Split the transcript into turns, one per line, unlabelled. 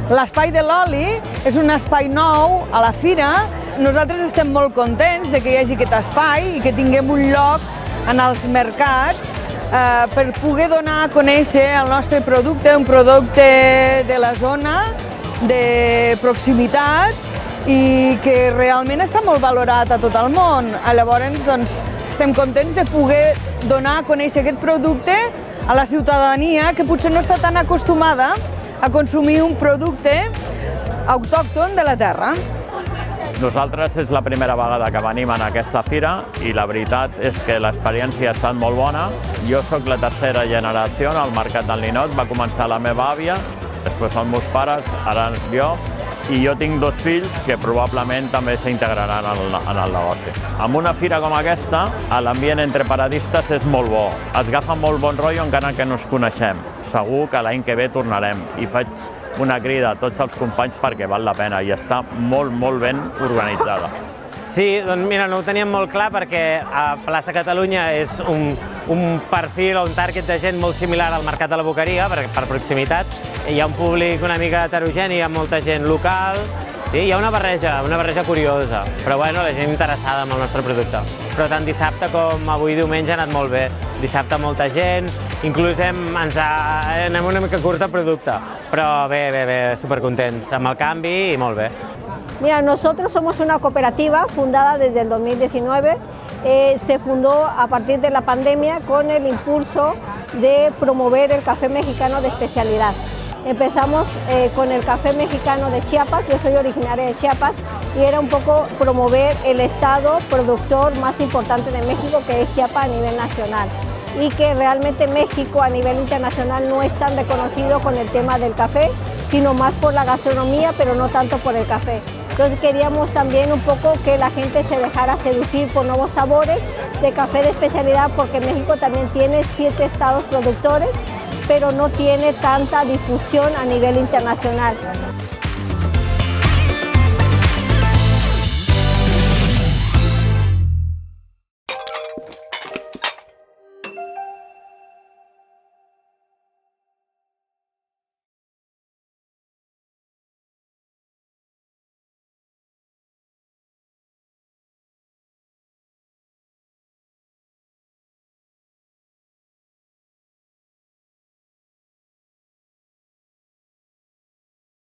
L'espai de l'oli és un espai nou a la fira. Nosaltres estem molt contents de que hi hagi aquest espai i que tinguem un lloc en els mercats per poder donar a conèixer el nostre producte, un producte de la zona, de proximitat i que realment està molt valorat a tot el món. Llavors, doncs, estem contents de poder donar a conèixer aquest producte a la ciutadania que potser no està tan acostumada a consumir un producte autòcton de la terra.
Nosaltres és la primera vegada que venim en aquesta fira i la veritat és que l'experiència ha estat molt bona. Jo sóc la tercera generació en el mercat del ninot, va començar la meva àvia, després els meus pares, ara jo, i jo tinc 2 fills que probablement també s'integraran en el negoci. Amb una fira com aquesta, l'ambient entre paradistes és molt bo. Es agafa molt bon rotllo encara que no ens coneixem. Segur que l'any que ve tornarem i faig una crida a tots els companys perquè val la pena i està molt, molt ben organitzada.
Sí, doncs mira, no ho teníem molt clar perquè a Plaça Catalunya és un perfil o un target de gent molt similar al mercat de la Boqueria, per proximitat. Hi ha un públic una mica heterogeni, hi ha molta gent local, sí, hi ha una barreja curiosa, però bueno, la gent interessada en el nostre producte. Però tant dissabte com avui diumenge ha anat molt bé. Dissabte molta gent, inclús anem una mica curt de producte, però bé, supercontents amb el canvi i molt bé.
Mira, nosotros somos una cooperativa fundada desde el 2019. Se fundó a partir de la pandemia con el impulso de promover el café mexicano de especialidad. Empezamos con el café mexicano de Chiapas, yo soy originaria de Chiapas, y era un poco promover el estado productor más importante de México, que es Chiapas a nivel nacional, y que realmente México a nivel internacional no es tan reconocido con el tema del café, sino más por la gastronomía, pero no tanto por el café. Entonces queríamos también un poco que la gente se dejara seducir por nuevos sabores de café de especialidad, porque México también tiene 7 estados productores, pero no tiene tanta difusión a nivel internacional.